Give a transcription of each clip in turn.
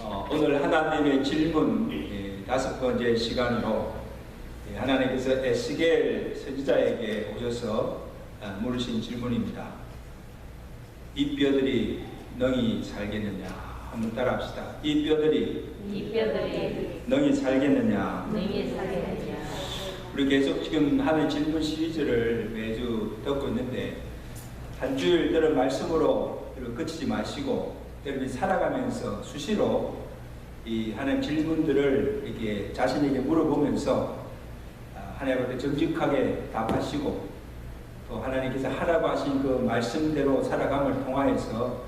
오늘 하나님의 질문 5번째 시간으로 하나님께서 에스겔 선지자에게 오셔서 물으신 질문입니다. 이 뼈들이 능히 살겠느냐? 한번 따라합시다. 이 뼈들이 능히 살겠느냐? 우리 계속 지금 하는 질문 시리즈를 매주 듣고 있는데 한 주일 들은 말씀으로 그치지 마시고 여러분이 살아가면서 수시로 이 하나님 질문들을 이렇게 자신에게 물어보면서 하나님한테 정직하게 답하시고 또 하나님께서 하라고 하신 그 말씀대로 살아감을 통하여서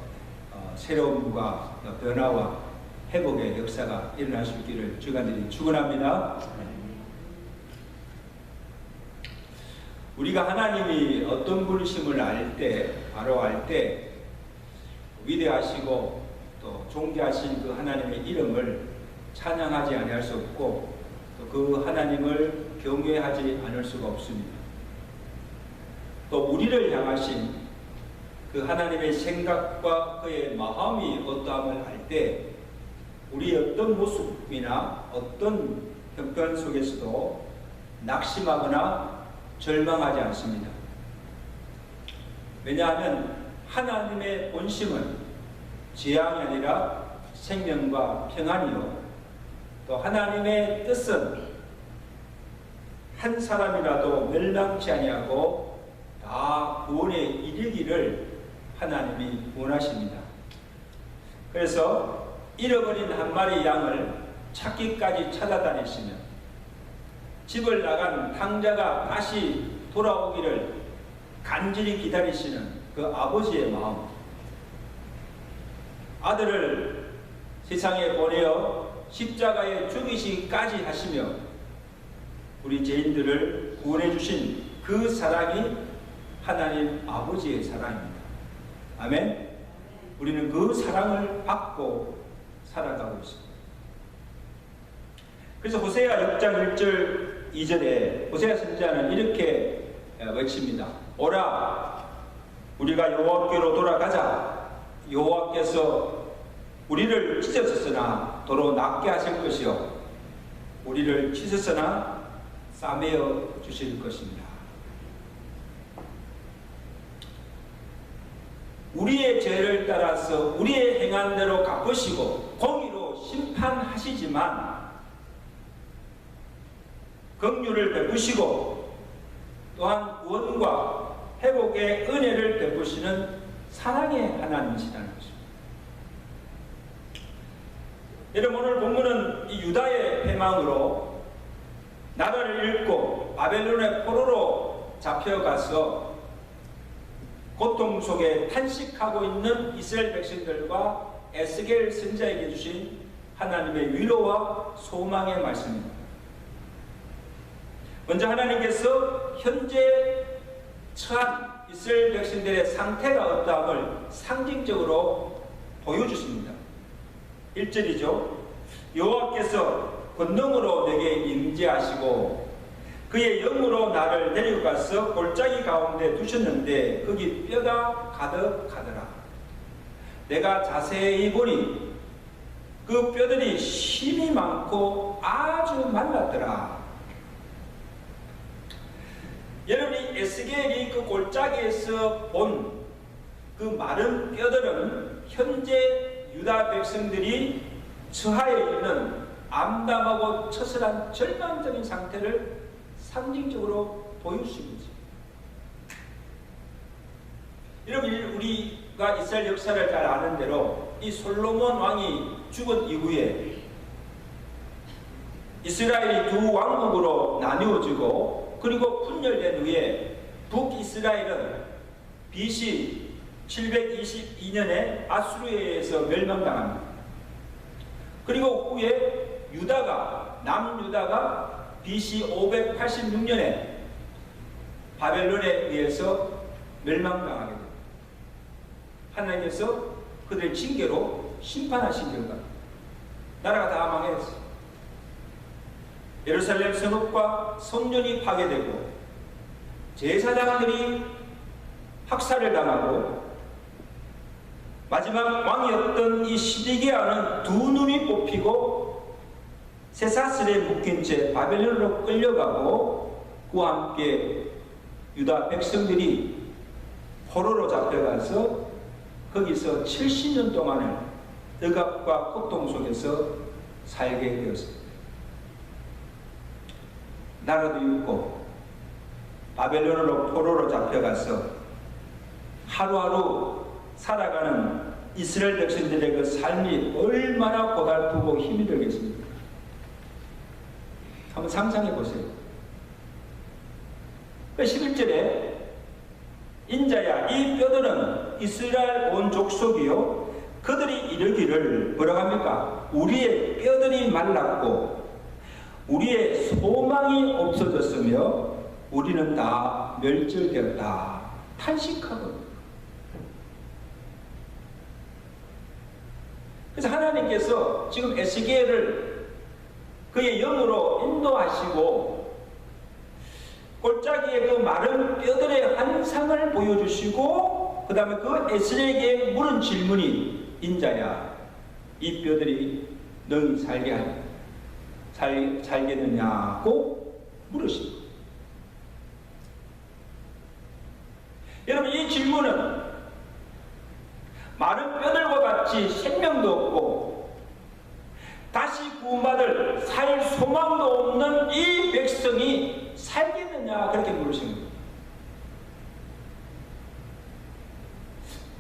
새로움과 변화와 회복의 역사가 일어날 수 있기를 주간들이 축원합니다. 우리가 하나님이 어떤 분이심을 알 때, 바로 알 때 위대하시고 또 존귀하신 그 하나님의 이름을 찬양하지 아니할 수 없고 또 그 하나님을 경외하지 않을 수가 없습니다. 또 우리를 향하신 그 하나님의 생각과 그의 마음이 어떠함을 알 때 우리의 어떤 모습이나 어떤 형편 속에서도 낙심하거나 절망하지 않습니다. 왜냐하면 하나님의 본심은 재앙이 아니라 생명과 평안이요, 또 하나님의 뜻은 한 사람이라도 멸망치 아니하고 다 구원에 이르기를 하나님이 원하십니다. 그래서 잃어버린 한 마리 양을 찾기까지 찾아다니시며 집을 나간 탕자가 다시 돌아오기를 간절히 기다리시는 그 아버지의 마음, 아들을 세상에 보내어 십자가에 죽이시기까지 하시며 우리 죄인들을 구원해 주신 그 사랑이 하나님 아버지의 사랑입니다. 아멘. 우리는 그 사랑을 받고 살아가고 있습니다. 그래서 호세아 6장 1절 2절에 호세아 선지자는 이렇게 외칩니다. 오라, 우리가 여호와께로 돌아가자. 여호와께서 우리를 찢으셨으나 도로 낫게 하실 것이요 우리를 찢으셨으나 싸매어 주실 것입니다. 우리의 죄를 따라서 우리의 행한 대로 갚으시고 공의로 심판하시지만 긍휼을 베푸시고 또한 구원과 회복의 은혜를 베푸시는 사랑의 하나님이시라는 것입니다. 여러분, 오늘 본문은 이 유다의 패망으로 나라를 잃고 바벨론의 포로로 잡혀가서 고통 속에 탄식하고 있는 이스라엘 백성들과 에스겔 선지자에게 주신 하나님의 위로와 소망의 말씀입니다. 먼저 하나님께서 현재 처한 이스라엘 백성들의 상태가 어떠함을 상징적으로 보여주십니다. 1절이죠. 여호와께서 권능으로 내게 임재하시고 그의 영으로 나를 데려가서 골짜기 가운데 두셨는데 거기 뼈가 가득하더라. 내가 자세히 보니 그 뼈들이 힘이 많고 아주 말랐더라. 여러분이 에스겔이 그 골짜기에서 본 그 마른 뼈들은 현재 유다 백성들이 처하에 있는 암담하고 처절한 절망적인 상태를 상징적으로 보여주십니다. 여러분, 우리가 이스라엘 역사를 잘 아는 대로 이 솔로몬 왕이 죽은 이후에 이스라엘이 두 왕국으로 나뉘어지고 그리고 분열된 후에 북이스라엘은 BC 722년에 아수르에 의해서 멸망당합니다. 그리고 후에 남유다가 BC 586년에 바벨론에 의해서 멸망당하게 됩니다. 하나님께서 그들의 징계로 심판하신 결과 나라가 다 망했어요. 예루살렘 성읍과 성전이 파괴되고 제사장들이 학살을 당하고 마지막 왕이었던 이 시드기야는 두 눈이 뽑히고 쇠사슬에 묶인 채 바벨론으로 끌려가고 그와 함께 유다 백성들이 포로로 잡혀가서 거기서 70년 동안을 억압과 고통 속에서 살게 되었습니다. 나라도 잃고 바벨론으로 포로로 잡혀가서 하루하루 살아가는 이스라엘 백성들의 그 삶이 얼마나 고달프고 힘이 들겠습니까? 한번 상상해 보세요. 11절에 인자야 이 뼈들은 이스라엘 온 족속이요 그들이 이르기를 뭐라고 합니까? 우리의 뼈들이 말랐고 우리의 소망이 없어졌으며 우리는 다 멸절되었다 탄식하고. 그래서 하나님께서 지금 에스겔을 그의 영으로 인도하시고 골짜기의 그 마른 뼈들의 환상을 보여주시고 그 다음에 그 에스겔에게 물은 질문이 인자야 이 뼈들이 너희 살겠느냐고 물으시고. 여러분 이 질문은 마른 뼈들과 같이 생명도 없고 다시 구원받을 살 소망도 없는 이 백성이 살겠느냐 그렇게 물으신 겁니다.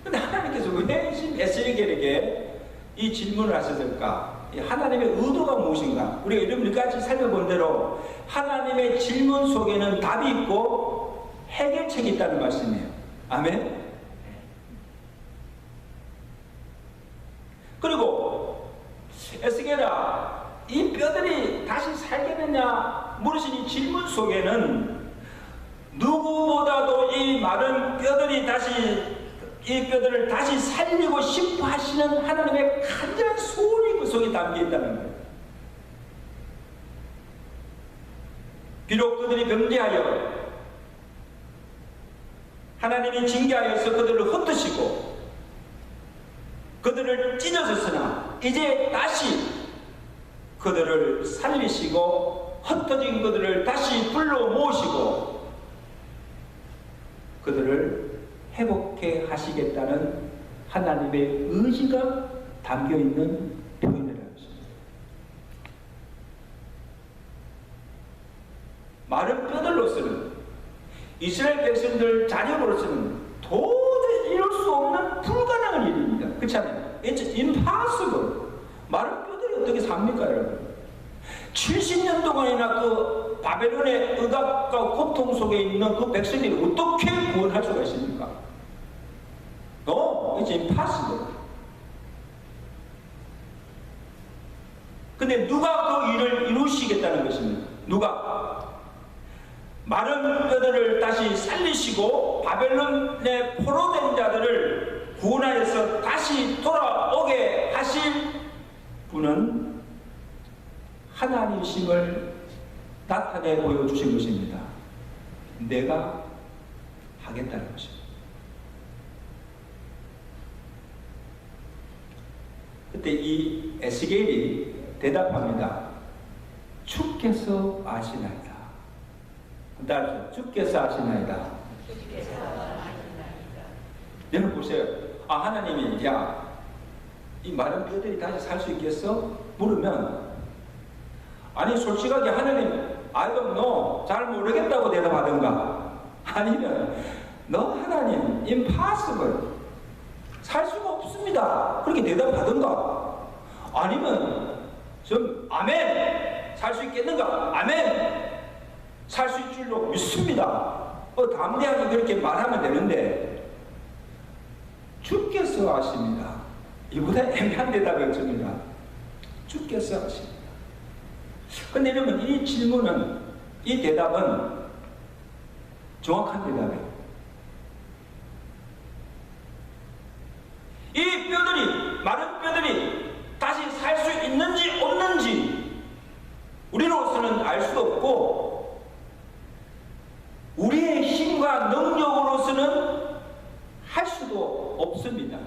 그런데 하나님께서 왜 지금 에스겔에게 이 질문을 하셨을까? 하나님의 의도가 무엇인가? 우리가 이름까지 살펴본 대로 하나님의 질문 속에는 답이 있고 해결책이 있다는 말씀이에요. 아멘? 그리고 에스겔아 이 뼈들이 다시 살겠느냐 물으신 이 질문 속에는 누구보다도 이 마른 뼈들이 이 뼈들을 다시 살리고 싶어 하시는 하나님의 간절한 소원이 그 속에 담겨 있다는 거예요. 비록 그들이 범죄하여 하나님이 징계하여서 그들을 흩으시고 그들을 찢어졌으나 이제 다시 그들을 살리시고 흩어진 그들을 다시 불러 모으시고 그들을 회복해 하시겠다는 하나님의 의지가 담겨있는 표현이라는 것입니다. 마른 뼈들로서는 이스라엘 백성들 자녀로서는 도저히 이룰 수 없는 불가능한 일입니다. 그렇지 않아요? It's impossible. 마른 뼈들이 어떻게 삽니까 여러분? 70년 동안이나 그 바벨론의 억압과 고통 속에 있는 그 백성들이 어떻게 구원할 수가 있습니까? No, it's impossible. 근데 누가 그 일을 이루시겠다는 것입니다. 누가? 마른 뼈들을 다시 살리시고 바벨론의 포로된 자들을 구원하여서 다시 돌아오게 하실 분은 하나님이심을 나타내 보여주신 것입니다. 내가 하겠다는 것입니다. 그때 이 에스겔이 대답합니다. 주께서 아시나이다. 따라서 주께서 아시나이다. 여러분 보세요. 하나님이 이 마른 뼈들이 다시 살 수 있겠어? 물으면 아니 솔직하게 하나님 I don't know 잘 모르겠다고 대답하든가 아니면 너 하나님 impossible 살 수가 없습니다 그렇게 대답하든가 아니면 좀 아멘 살 수 있겠는가 아멘 살 수 있을 줄로 믿습니다 담대하게 그렇게 말하면 되는데 주께서 아십니다 이보다 애매한 대답이 없습니다 주께서 아십니다. 근데 여러분 이 질문은 이 대답은 정확한 대답이에요. 이 뼈들이 마른 뼈들이 다시 살 수 있는지 없는지 우리로서는 알 수 없고 우리의 힘과 능력으로서는 할 수도 없습니다.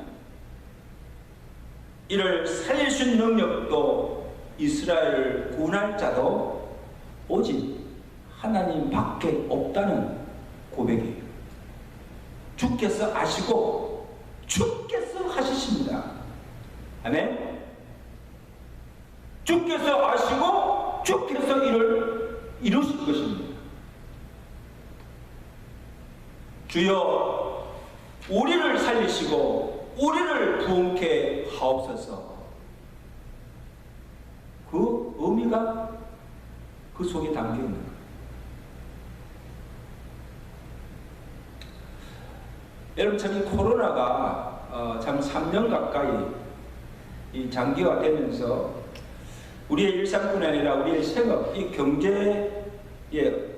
이를 살릴 수 있는 능력도 이스라엘을 구원할 자도 오직 하나님밖에 없다는 고백이에요. 주께서 아시고 주께서 하시십니다. 아멘. 주께서 아시고 주께서 이를 이루실 것입니다. 주여 우리를 살리시고 우리를 부흥케 하옵소서. 그 의미가 그 속에 담겨 있는 거예요. 여러분 참 이 코로나가 참 3년 가까이 이 장기화되면서 우리의 일상뿐 아니라 우리의 생업, 이 경제에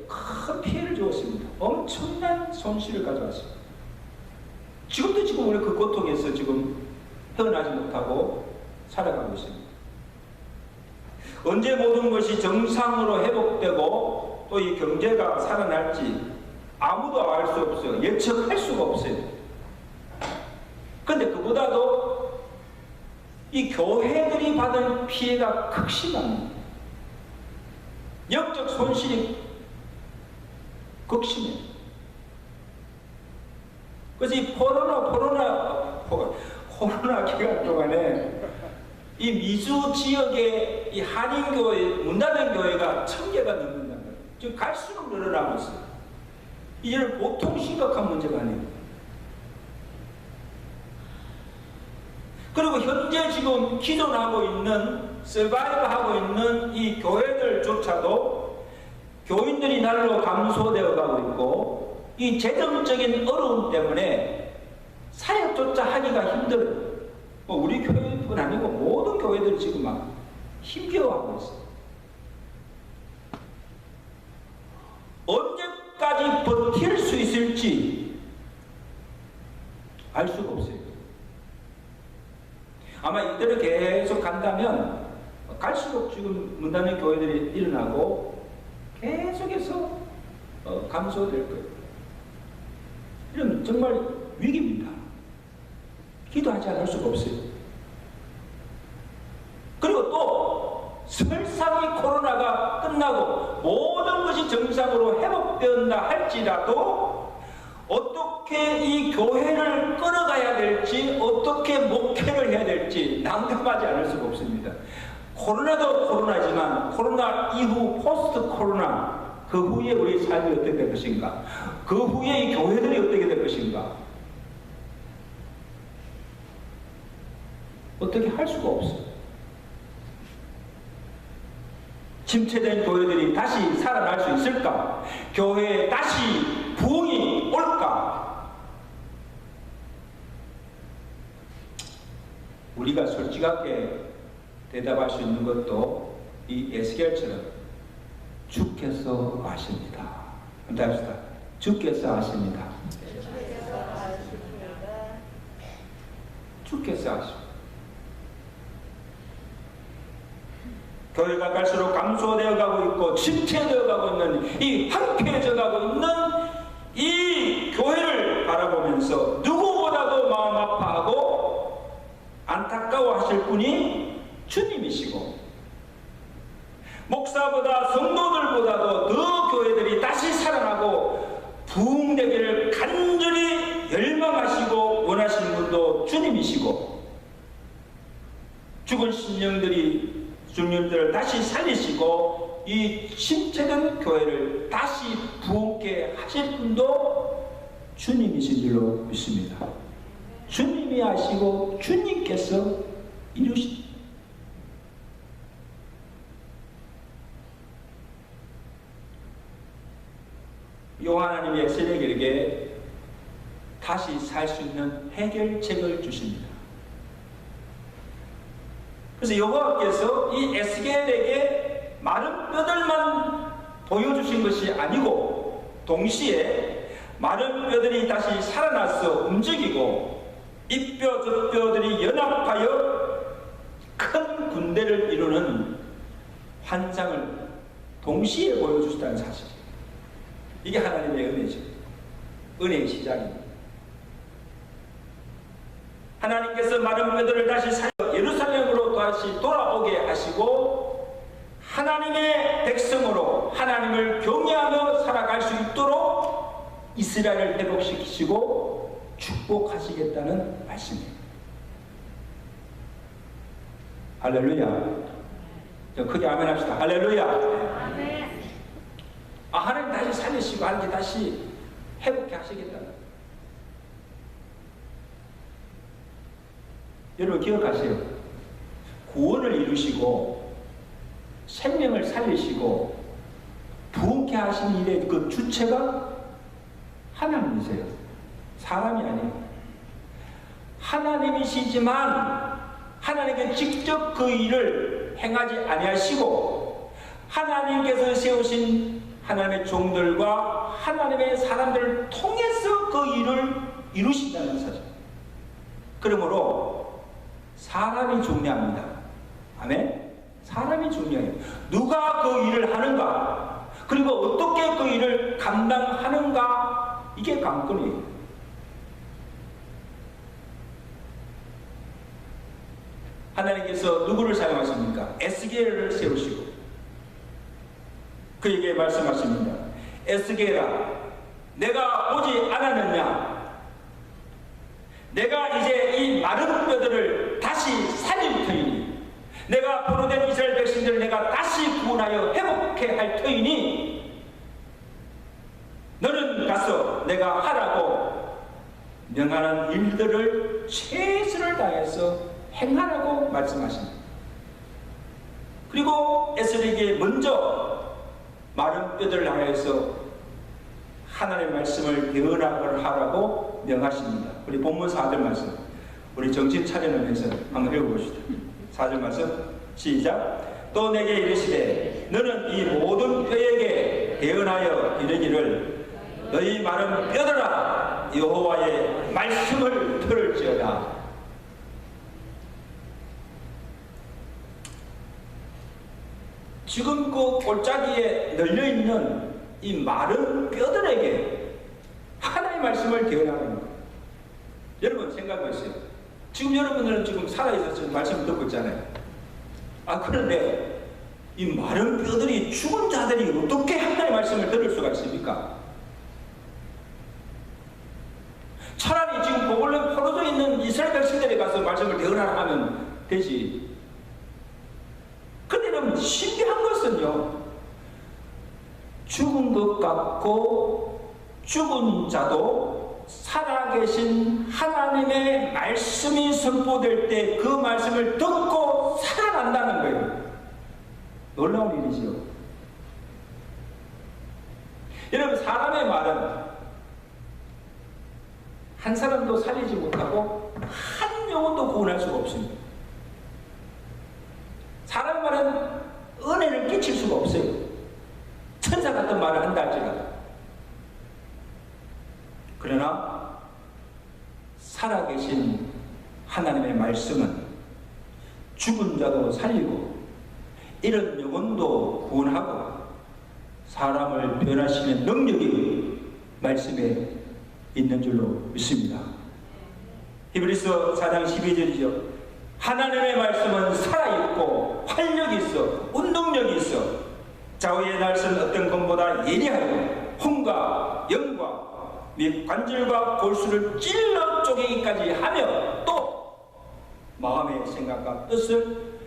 큰 피해를 주었습니다. 엄청난 손실을 가져왔습니다. 지금 우리 그 고통에서 지금 헤어나지 못하고 살아가고 있습니다. 언제 모든 것이 정상으로 회복되고 또 이 경제가 살아날지 아무도 알 수 없어요. 예측할 수가 없어요. 그런데 그보다도 이 교회들이 받은 피해가 극심합니다. 영적 손실이 극심해요. 그래서 이 코로나 기간 동안에 이 미주 지역의 이 한인교회, 문 닫은 교회가 1000개가 넘는다는 거예요. 지금 갈수록 늘어나고 있어요. 이제는 보통 심각한 문제가 아니에요. 그리고 현재 지금 기존하고 있는, 서바이브하고 있는 이 교회들조차도 교인들이 날로 감소되어 가고 있고, 이 재정적인 어려움 때문에 사역조차 하기가 힘들어요. 우리 교회뿐 아니고 모든 교회들이 지금 막 힘겨워하고 있어요. 언제까지 버틸 수 있을지 알 수가 없어요. 아마 이대로 계속 간다면 갈수록 지금 문 닫는 교회들이 일어나고 계속해서 감소될 거예요. 이런 정말 위기입니다. 기도하지 않을 수가 없어요. 그리고 또 설상이 코로나가 끝나고 모든 것이 정상으로 회복되었다 할지라도 어떻게 이 교회를 끌어가야 될지, 어떻게 목회를 해야 될지 난감하지 않을 수가 없습니다. 코로나도 코로나지만 코로나 이후 포스트 코로나, 그 후에 우리 삶이 어떻게 될 것인가, 그 후에 이 교회들이 어떻게 될 것인가, 어떻게 할 수가 없어요. 침체된 교회들이 다시 살아날 수 있을까? 교회에 다시 부흥이 올까? 우리가 솔직하게 대답할 수 있는 것도 이 에스겔처럼 주께서 아십니다. 한번 합시다. 주께서 아십니다. 주께서 아십니다. 교회가 갈수록 감소되어 가고 있고 침체되어 가고 있는, 이 황폐해져 가고 있는 이 교회를 바라보면서 누구보다도 마음 아파하고 안타까워하실 분이 주님이시고, 목사보다 성도들보다도 더 교회들이 다시 살아나고 부흥되기를 간절히 열망하시고 원하시는 분도 주님이시고, 죽은 심령들이 주님들을 다시 살리시고 이 침체된 교회를 다시 부흥케 하실 분도 주님이신 줄로 믿습니다. 주님이 아시고 주님께서 이루십니다. 하나님이 에스겔에게 다시 살 수 있는 해결책을 주십니다. 그래서 여호와께서 이 에스겔에게 마른 뼈들만 보여주신 것이 아니고 동시에 마른 뼈들이 다시 살아나서 움직이고 이뼈 저 뼈들이 연합하여 큰 군대를 이루는 환상을 동시에 보여주시다는 사실이에요. 이게 하나님의 은혜죠. 은혜의 시작입니다. 하나님께서 마른 뼈들을 다시 살려 예루살렘으로 다시 돌아오게 하시고 하나님의 백성으로 하나님을 경외하며 살아갈 수 있도록 이스라엘을 회복시키시고 축복하시겠다는 말씀이에요. 할렐루야. 크게 아멘 합시다. 할렐루야. 아멘. 하나님 다시 살리시고 하나님 다시 회복해 하시겠다. 여러분 기억하세요. 구원을 이루시고 생명을 살리시고 부흥케 하신 일의 그 주체가 하나님이세요. 사람이 아니에요. 하나님이시지만 하나님께 직접 그 일을 행하지 아니하시고 하나님께서 세우신 하나님의 종들과 하나님의 사람들을 통해서 그 일을 이루신다는 사실. 그러므로 사람이 중요합니다. 아멘? 사람이 중요해요. 누가 그 일을 하는가, 그리고 어떻게 그 일을 감당하는가, 이게 관건이에요. 하나님께서 누구를 사용하십니까? 에스겔을 세우시고 그에게 말씀하십니다. 에스겔아, 내가 오지 않았느냐? 내가 이제 이 마른 뼈들을 다시 살릴 터이니, 내가 포로된 이스라엘 백성들을 내가 다시 구원하여 회복해 할 터이니, 너는 가서 내가 하라고 명하는 일들을 최선을 다해서 행하라고 말씀하십니다. 그리고 에스겔에게 먼저 마른 뼈들을 향해서 하나님의 말씀을 대언하라고 명하십니다. 우리 본문 4절 말씀, 우리 정신 차려놓으면서 한번 읽어봅시다. 4절 말씀 시작. 또 내게 이르시되 너는 이 모든 뼈에게 대언하여 이르기를 너희 마른 뼈들아 여호와의 말씀을 들을지어다. 지금 그 골짜기에 널려있는 이 마른 뼈들에게 하나님의 말씀을 대언하는 거예요. 여러분 생각해보세요. 지금 여러분들은 지금 살아있어서 말씀을 듣고 있잖아요. 그런데 이 마른 뼈들이, 죽은 자들이 어떻게 하나님의 말씀을 들을 수가 있습니까? 차라리 지금 보글로 포로져 있는 이스라엘 백성들에 가서 말씀을 대언하라 하면 되지. 근데 여러분 신기한 것은요, 죽은 것 같고 죽은 자도 살아계신 하나님의 말씀이 선포될 때 그 말씀을 듣고 살아난다는 거예요. 놀라운 일이죠. 여러분 사람의 말은 한 사람도 살리지 못하고 한 영혼도 구원할 수가 없습니다. 사람 말은 은혜를 끼칠 수가 없어요. 천사 같은 말을 한다 할지라도. 그러나 살아계신 하나님의 말씀은 죽은 자도 살리고 이런 영혼도 구원하고 사람을 변화시키는 능력이 말씀에 있는 줄로 믿습니다. 히브리서 4장 12절이죠. 하나님의 말씀은 살아있고 활력이 있어 운동력이 있어 좌우의 날선 어떤 것보다 예리하고 혼과 영과 및 관절과 골수를 찔러 쪼개기까지 하며 또 마음의 생각과 뜻을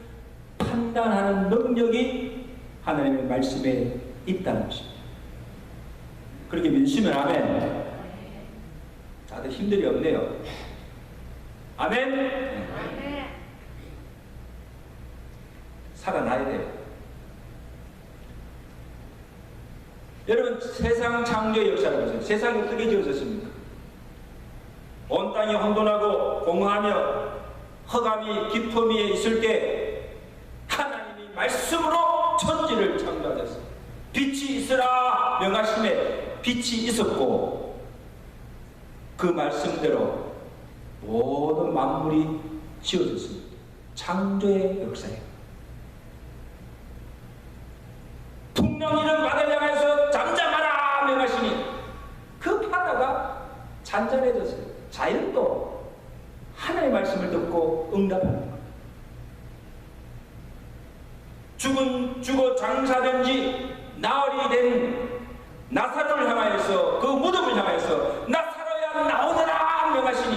판단하는 능력이 하나님의 말씀에 있다는 것입니다. 그렇게 믿으시면 아멘. 다들 힘들이 없네요. 아멘. 아멘. 살아나야 돼요. 여러분 세상 창조의 역사를 보세요. 세상이 어떻게 지어졌습니까? 온 땅이 혼돈하고 공허하며 흑암이 깊음 위에 있을 때 하나님이 말씀으로 천지를 창조하셨어요. 빛이 있으라 명하심에 빛이 있었고 그 말씀대로 모든 만물이 지어졌습니다. 창조의 역사예요. 풍랑이는 바다를 향해서 잠잠하라 명하시니 그 바다가 잔잔해졌어요. 자연도 하나님의 말씀을 듣고 응답하는 거예요. 죽어 장사된지 나흘이 된 나사로를 향하여서, 그 무덤을 향하여서 나사로야 나오너라 명하시니,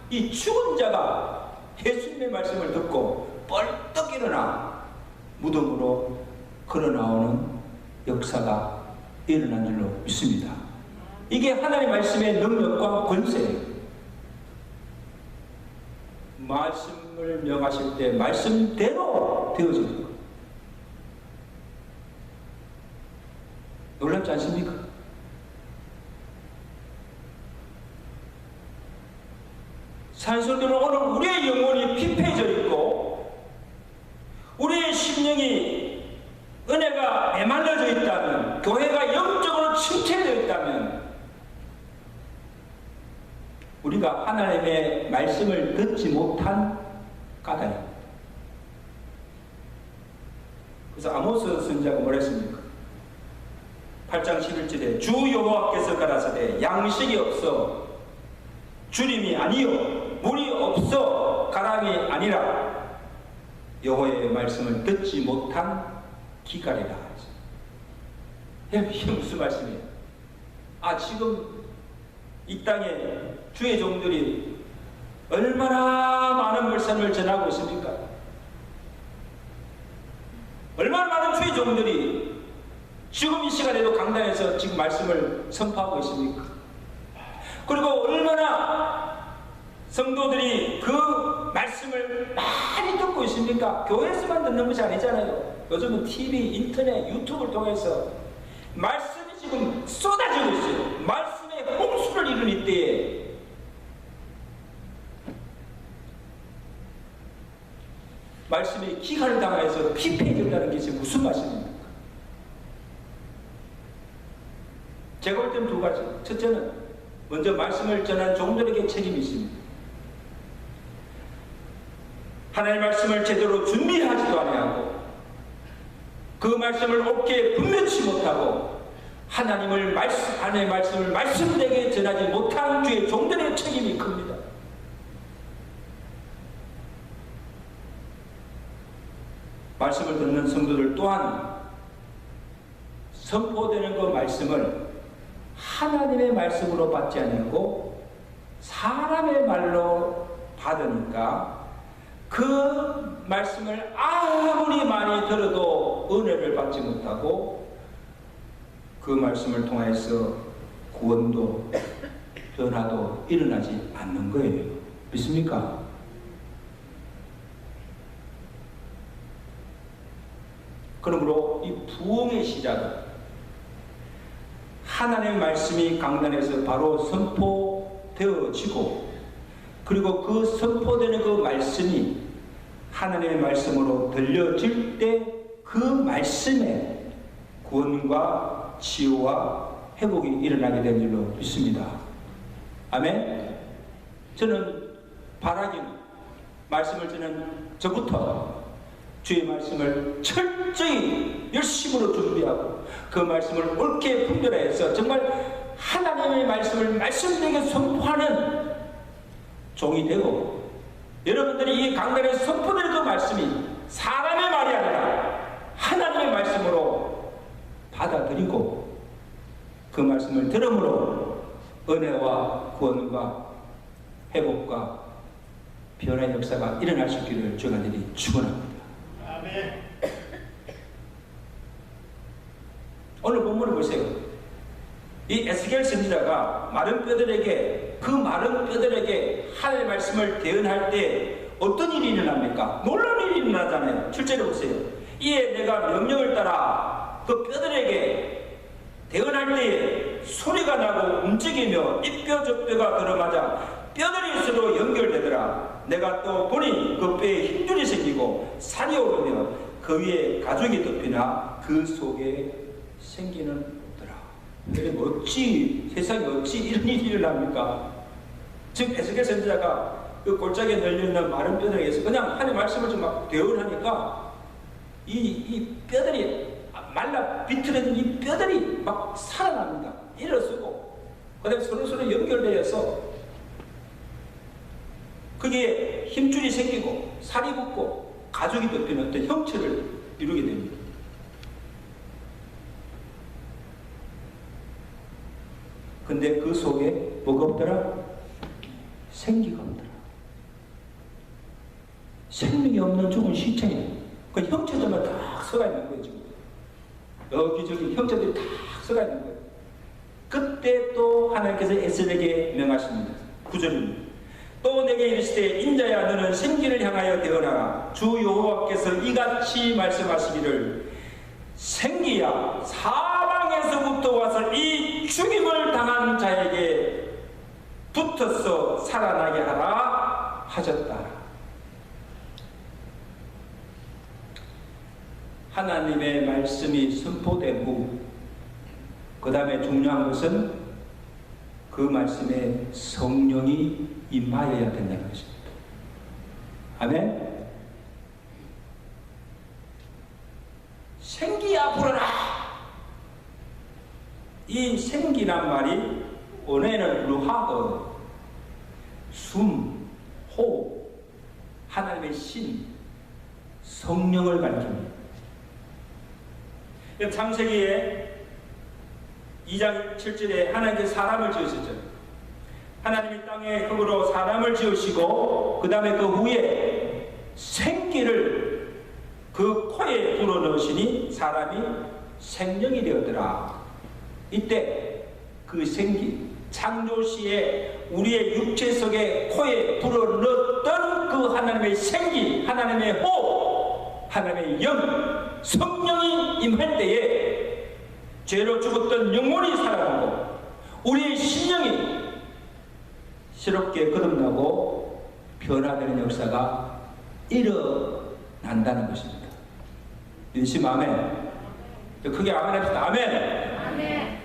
이 죽은 자가 예수님의 말씀을 듣고 벌떡 일어나 무덤으로 걸어 나오는 역사가 일어난 줄로 믿습니다. 이게 하나님의 말씀의 능력과 권세예요. 말씀을 명하실 때 말씀대로 되어지는 거예요. 놀랍지 않습니까? 산성도는 오늘 우리의 영혼이 피폐해져 있고 우리의 심령이 은혜가 메말라져 있다면, 교회가 영적으로 침체되어 있다면 우리가 하나님의 말씀을 듣지 못한 까닭입니다. 그래서 아모스 선지자가 뭐라 했습니까? 8장 11절에 주 여호와께서 가라사대 양식이 없어 주림이 아니요 물이 없어 가람이 아니라 여호와의 말씀을 듣지 못한 기갈이라 하죠. 이게 무슨 말씀이에요? 지금 이 땅에 주의 종들이 얼마나 많은 말씀을 전하고 있습니까? 얼마나 많은 주의 종들이 지금 이 시간에도 강단에서 지금 말씀을 선포하고 있습니까? 그리고 얼마나 성도들이 그 말씀을 많이 듣고 있습니까? 교회에서만 듣는 것이 아니잖아요. 요즘은 TV, 인터넷, 유튜브를 통해서 말씀이 지금 쏟아지고 있어요. 말씀의 홍수를 이룬 이때에 말씀이 기간을 당해서 피폐해진다는 게 지금 무슨 말씀입니까? 제가 볼 때는 두 가지. 첫째는 먼저 말씀을 전한 종들에게 책임이 있습니다. 하나님의 말씀을 제대로 준비하지도 아니하고 그 말씀을 옳게 분별치 못하고 하나님의 말씀을 말씀되게 전하지 못한 주의 종들의 책임이 큽니다. 말씀을 듣는 성도들 또한 선포되는 그 말씀을 하나님의 말씀으로 받지 않고 사람의 말로 받으니까 그 말씀을 아무리 많이 들어도 은혜를 받지 못하고 그 말씀을 통해서 구원도 변화도 일어나지 않는 거예요. 믿습니까? 그러므로 이 부흥의 시작은 하나님의 말씀이 강단에서 바로 선포되어지고 그리고 그 선포되는 그 말씀이 하나님의 말씀으로 들려질 때 그 말씀에 구원과 치유와 회복이 일어나게 된 줄로 믿습니다. 아멘. 저는 바라기는 말씀을 듣는 저부터 주의 말씀을 철저히 열심으로 준비하고 그 말씀을 옳게 분별해서 정말 하나님의 말씀을 말씀되게 선포하는 종이 되고 여러분들이 이 강단에서 선포되는 그 말씀이 사람의 말이 아니라 하나님의 말씀으로 받아들이고 그 말씀을 들음으로 은혜와 구원과 회복과 변화의 역사가 일어날 수 있기를 주간들이 축원합니다. 아멘. 오늘 본문을 보세요. 이 에스겔 선지자가 마른 뼈들에게 하나님의 말씀을 대언할 때 어떤 일이 일어납니까? 놀라운 일이 일어나잖아요. 7절에 보세요. 이에 내가 명령을 따라 그 뼈들에게 대언할 때에 소리가 나고 움직이며 이 뼈 저 뼈가 들어맞아 뼈들이 서로 연결되더라. 내가 또 보니 그 뼈에 힘줄이 생기고 살이 오르며 그 위에 가죽이 덮이나 그 속에 생기는 없더라. 세상에 어찌 이런 일이 일어납니까? 즉 에스겔 선지자가 그 골짜기에 널려있는 마른 뼈들에게서 그냥 하나님의 말씀을 좀 막 대언하니까 이 뼈들이 말라 비틀어진 이 뼈들이 막 살아납니다. 일어서고 그 다음에 서로 연결되어서 그게 힘줄이 생기고 살이 붙고 가죽이 덮이는 어떤 형체를 이루게 됩니다. 근데 그 속에 뭐가 없더라? 생기가 없더라. 생명이 없는 죽은 시체예요. 그 형체들만 딱 서가 있는 거예요, 지금. 여기저기 형체들이 딱 서가 있는 거예요. 그때 또 하나님께서 에스겔에게 명하십니다. 9절입니다. 또 내게 이르시되 인자야 너는 생기를 향하여 대언하라. 주 여호와께서 이같이 말씀하시기를 생기야 사방에서부터 와서 이 죽임을 당한 자에게 붙어서 살아나게 하라 하셨다. 하나님의 말씀이 선포된 후 그 다음에 중요한 것은 그 말씀에 성령이 임하여야 된다는 것입니다. 아멘. 생기야 불어라. 이 생기란 말이 원어에는 루하그, 숨, 호흡, 하나님의 신, 성령을 가리킵니다. 창세기에 2장 7절에 하나님께서 사람을 지으셨죠. 하나님이 땅에 흙으로 사람을 지으시고 그 다음에 그 후에 생기를 그 코에 불어넣으시니 사람이 생명이 되었더라. 이때 그 생기, 창조시에 우리의 육체 속에 코에 불어넣었던 그 하나님의 생기, 하나님의 호흡, 하나님의 영, 성령이 임할 때에 죄로 죽었던 영혼이 살아나고 우리의 신령이 새롭게 거듭나고 변화되는 역사가 일어난다는 것입니다. 믿으시면 아멘. 크게 아멘 합시다. 아멘. 아멘.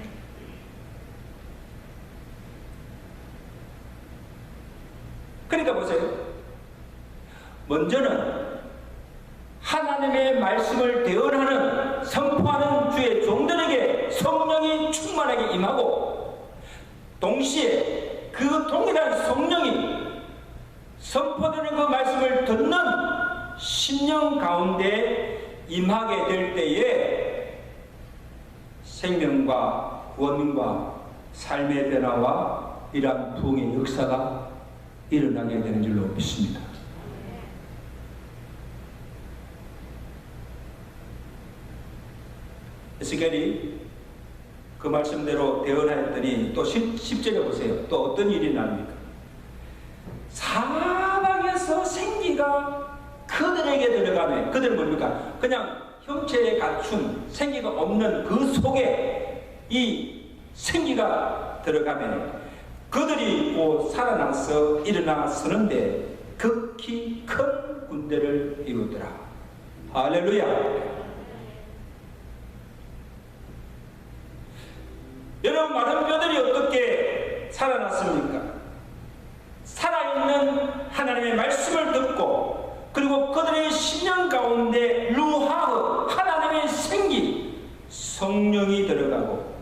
그러니까 보세요. 먼저는 하나님의 말씀을 대언하는 선포하는 주의 종들에게 성령이 충만하게 임하고 동시에 그 동일한 성령이 선포되는 그 말씀을 듣는 심령 가운데 임하게 될 때에 생명과 구원과 삶의 변화와 이러한 부흥의 역사가 일어나게 되는 줄로 믿습니다. 에스겔이 그 말씀대로 대언하였더니 또 10절에 보세요. 또 어떤 일이 납니까? 사방에서 생기가 그들에게 들어가면 그들은 뭡니까? 그냥 형체에 갖춘 생기가 없는 그 속에 이 생기가 들어가면 그들이 곧 살아나서 일어나 서는데 극히 큰 군대를 이루더라. 할렐루야. 여러분, 마른 뼈들이 어떻게 살아났습니까? 살아있는 하나님의 말씀을 듣고 그리고 그들의 심령 가운데 루하흐, 하나님의 생기, 성령이 들어가고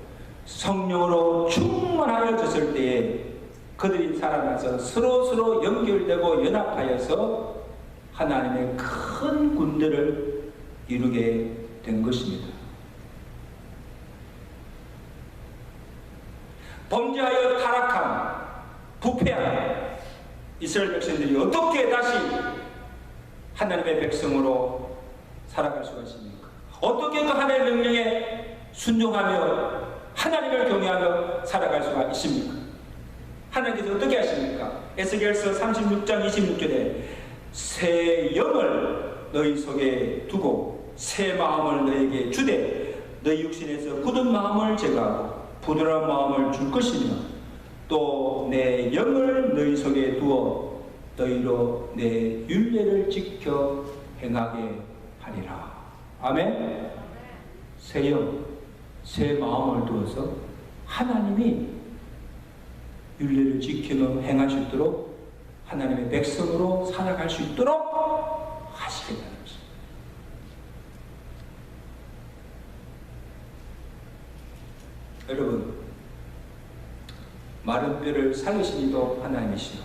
성령으로 충만하여졌을 때에 그들이 살아나서 서로 연결되고 연합하여서 하나님의 큰 군대를 이루게 된 것입니다. 범죄하여 타락한, 부패한 이스라엘 백성들이 어떻게 다시 하나님의 백성으로 살아갈 수가 있습니까? 어떻게 그 하나님의 명령에 순종하며 하나님을 경외하며 살아갈 수가 있습니까? 하나님께서 어떻게 하십니까? 에스겔서 36장 26절에 새 영을 너희 속에 두고 새 마음을 너희에게 주되 너희 육신에서 굳은 마음을 제거하고 부드러운 마음을 줄 것이며 또 내 영을 너희 속에 두어 너희로 내 율례를 지켜 행하게 하리라. 아멘. 새 영, 새 마음을 두어서 하나님이 율례를 지키며 행할 수 있도록 하나님의 백성으로 살아갈 수 있도록 하시겠다는 것입니다. 여러분, 마른 뼈를 살리신 이도 하나님이시요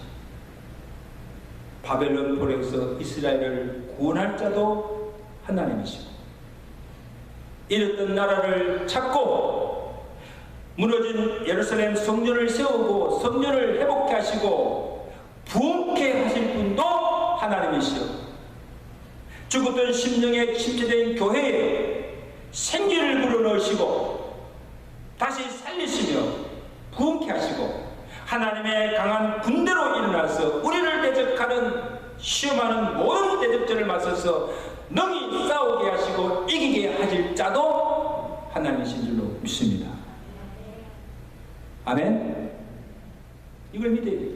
바벨론 포로에서 이스라엘을 구원할 자도 하나님이시고 잃었던 나라를 찾고 무너진 예루살렘 성전을 세우고 성전을 회복케 하시고 부흥케 하실 분도 하나님이시여, 죽었던 심령에 침체된 교회에 생기를 불어넣으시고 다시 살리시며 부흥케 하시고 하나님의 강한 군대로 일어나서 우리를 대적하는 시험하는 모든 대적전을 맞서서 능히 싸우게 하시고 이기게 하실 자도 하나님이신 줄로 믿습니다. 아멘. 이걸 믿어야 돼요.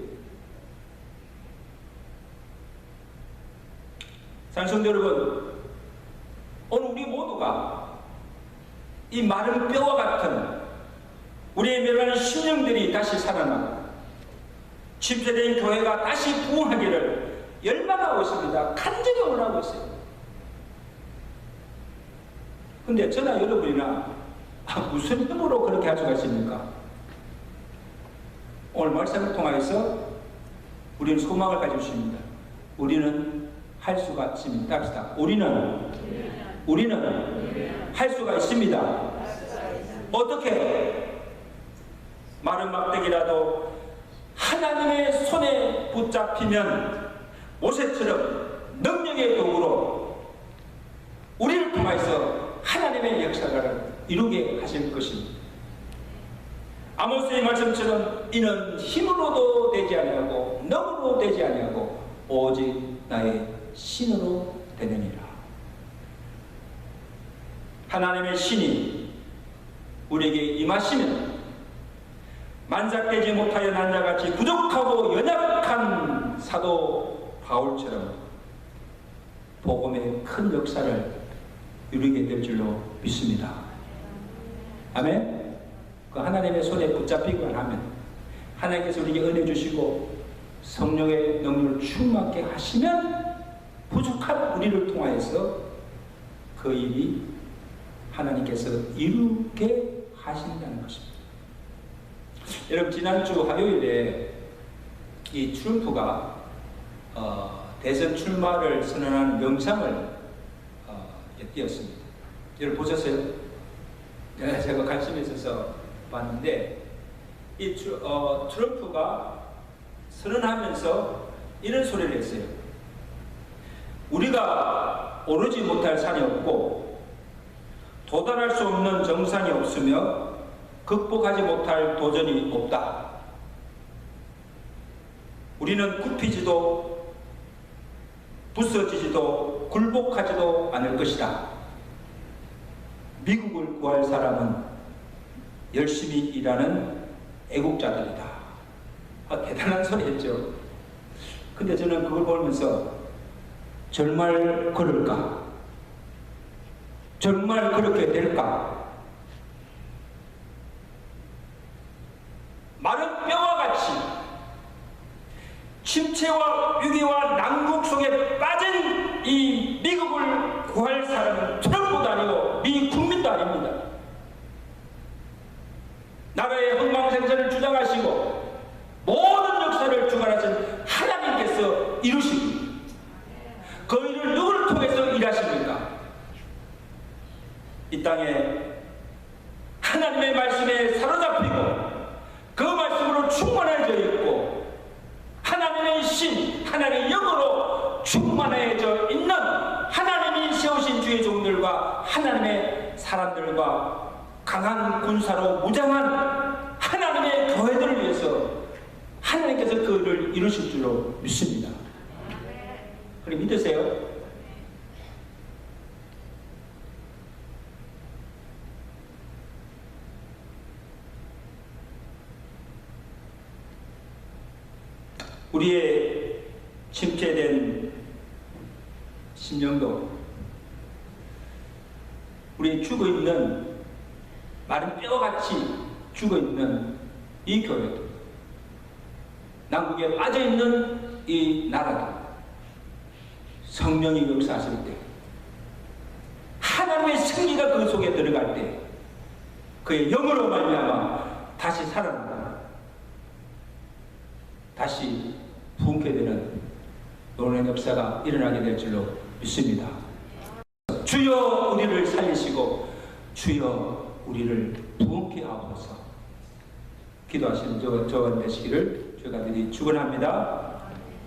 사랑성도 여러분, 오늘 우리 모두가 이 마른 뼈와 같은 우리의 멸하는 심령들이 다시 살아나고 침체된 교회가 다시 부흥하기를 열망하고 있습니다. 간절히 원하고 있어요. 근데 저나 여러분이나 무슨 힘으로 그렇게 할 수가 있습니까? 오늘 말씀을 통하여서 우리는 소망을 가지고 있습니다. 우리는 할 수가 있습니다. 합시다. 우리는 할 수가 있습니다. 어떻게? 마른 막대기라도 하나님의 손에 붙잡히면 모세처럼 능력의 도구로 우리를 통해서 하나님의 역사를 이루게 하실 것입니다. 아모스의 말씀처럼 이는 힘으로도 되지 아니하고 능으로 되지 아니하고 오직 나의 신으로 되느니라. 하나님의 신이 우리에게 임하시면 만삭되지 못하여 난 자같이 부족하고 연약한 사도 바울처럼 복음의 큰 역사를 이루게 될 줄로 믿습니다. 아멘. 그 하나님의 손에 붙잡히기만 하면 하나님께서 우리에게 은혜 주시고 성령의 능력을 충만케 하시면 부족한 우리를 통하여서 그 일이 하나님께서 이루게 하신다는 것입니다. 여러분, 지난주 화요일에 이 트럼프가 대선 출마를 선언하는 영상을 띄었습니다. 여러분 보셨어요? 네, 제가 관심이 있어서 봤는데 이 트럼프가 선언하면서 이런 소리를 했어요. 우리가 오르지 못할 산이 없고 도달할 수 없는 정상이 없으며 극복하지 못할 도전이 없다. 우리는 굽히지도 부서지지도 굴복하지도 않을 것이다. 미국을 구할 사람은 열심히 일하는 애국자들이다. 대단한 소리 했죠. 근데 저는 그걸 보면서 정말 그럴까? 정말 그렇게 될까? 마른 뼈와 같이 침체와 위기와 난국 속에 빠진 이 미국을 구할 사람은 트럼프도 아니고 미 국민도 아닙니다. 나라의 흥망생선을 주장하시고 모든 역사를 주관하신 하나님께서 이루십니다. 그 일을 누구를 통해서 일하십니까? 이 땅에 하나님의 말씀에 사로잡히고 그 말씀으로 충만해져 있고 하나님의 신, 하나님의 영으로 충만해져 있는 하나님이 세우신 주의 종들과 하나님의 사람들과 강한 군사로 무장한 하나님의 교회들을 위해서 하나님께서 그 일을 이루실 줄로 믿습니다. 그래 믿으세요? 우리의 침체된 심령도 우리 죽어있는 마른 뼈같이 죽어있는 이 교회도 남북에 빠져있는 이 나라도 성령이 역사하실 때 하나님의 승리가 그 속에 들어갈 때 그의 영으로 말미암아 다시 살아난다. 다시 부흥케 되는 놀라운 역사가 일어나게 될 줄로 믿습니다. 주여 우리를 살리시고 주여 우리를 부흥케 하옵소서. 기도하시는 저와 되시기를 주가 드리 축원합니다.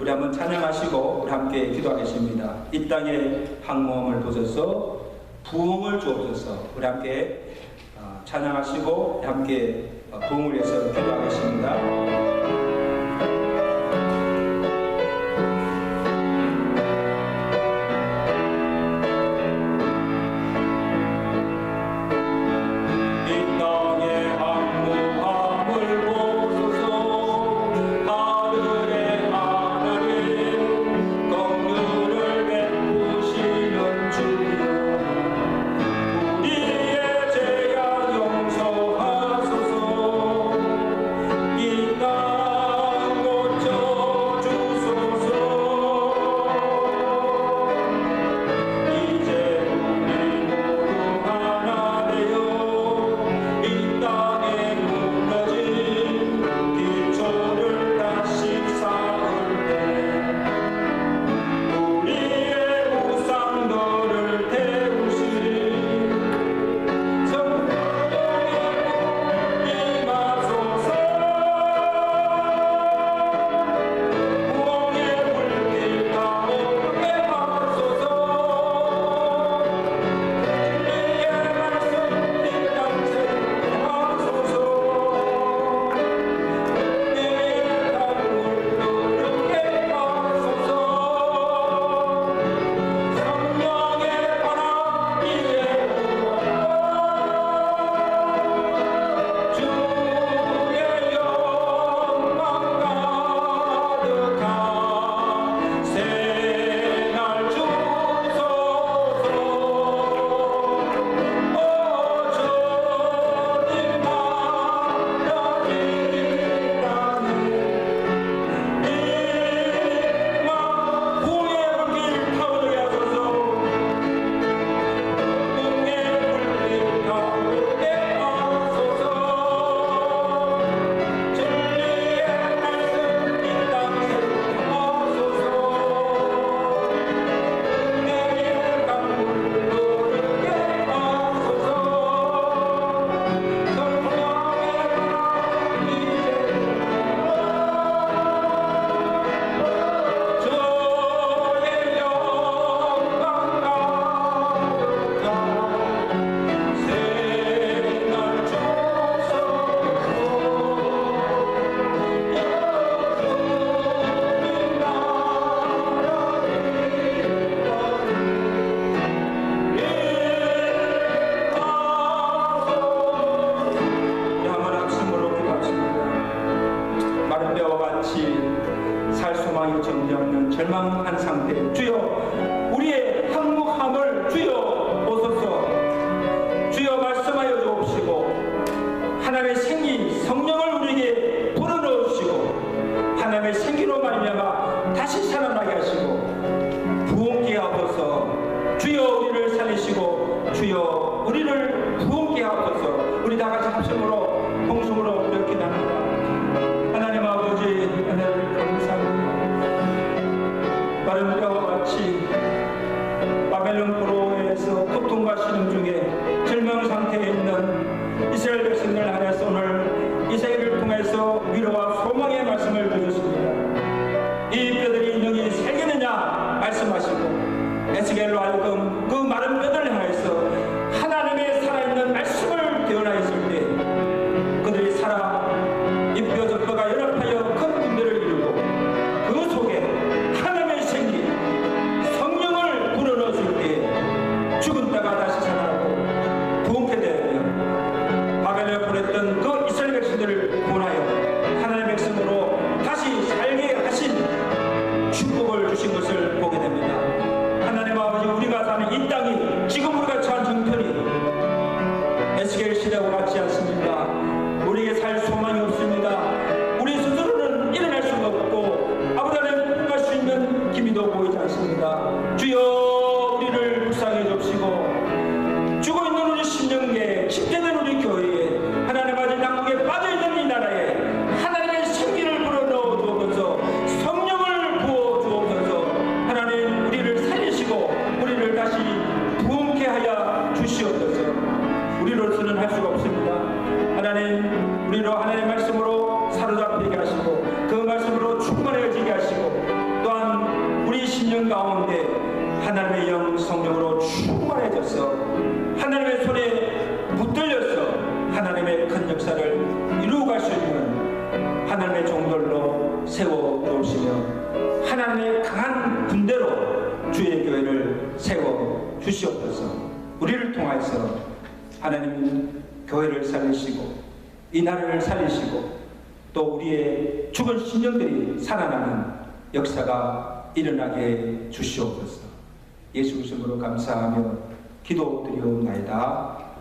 우리 한번 찬양하시고 우리 함께 기도하겠습니다. 이 땅에 항모함을 보셔서 부흥을 주옵소서. 우리 함께 찬양하시고 함께 부흥을 위해서 기도하겠습니다. 절망한 상태, 주여 우리의 항목함을 주여 보소서. 주여 말씀하여 주옵시고 하나님의 생기 성령을 우리에게 불어넣어 주시고 하나님의 생기로 말미암아 다시 살아나게 하시고 부흥케 하옵소서. 주여 우리를 살리시고 주여 우리를 부흥케 하옵소서. 우리 다같이 합심으로 통성으로 이렇게 기도합니다. 하나님 아버지 하나님 감사합니다. 마른 뼈와 같이 바벨론 포로에서 고통과 신음 중에 절망 상태에 있는 이스라엘 백성들 안에서 오늘 이사야를 통해서 위로와 소망의 말씀을 주셨습니다. 이 뼈들이 능히 살겠느냐 말씀하시고 에스겔로 하여금 그 마른 뼈들을 향해서 하나님의 살아있는 말씀을 대언하였을 때 그들이 살아 이 뼈 저 뼈가 연합하여 큰 군대를 이루고 그 속에 하나님의 생기 성령을 불어넣었을 때 죽은 자가 다시 살아나고 부흥케 되며 바벨론에 보냈던 그 이스라엘 백성들을 구원하여 하나님의 백성으로 다시 살게 하신 축복을 주신 것을 보게 됩니다. 하나님 아버지, 우리가 사는 이 땅이 지금 우리가 처한 형편이 에스겔 시대와 같지 않습니다. 우리에게 살 소망이 없습니다. 우리 스스로는 일어날 수가 없고 아버지 하나님 꿈갈 수 있는 기미도 보이지 않습니다. 주여 우리를 불쌍해 주시고 가운데 하나님의 영 성령으로 충만해져서 하나님의 손에 붙들려서 하나님의 큰 역사를 이루어갈 수 있는 하나님의 종들로 세워 놓으시며 하나님의 강한 군대로 주의 교회를 세워 주시옵소서. 우리를 통하여서 하나님 교회를 살리시고 이 나라를 살리시고 또 우리의 죽은 심령들이 살아나는 역사가 일어나게 주시옵소서. 예수 그리스도로 감사하며 기도드리옵나이다.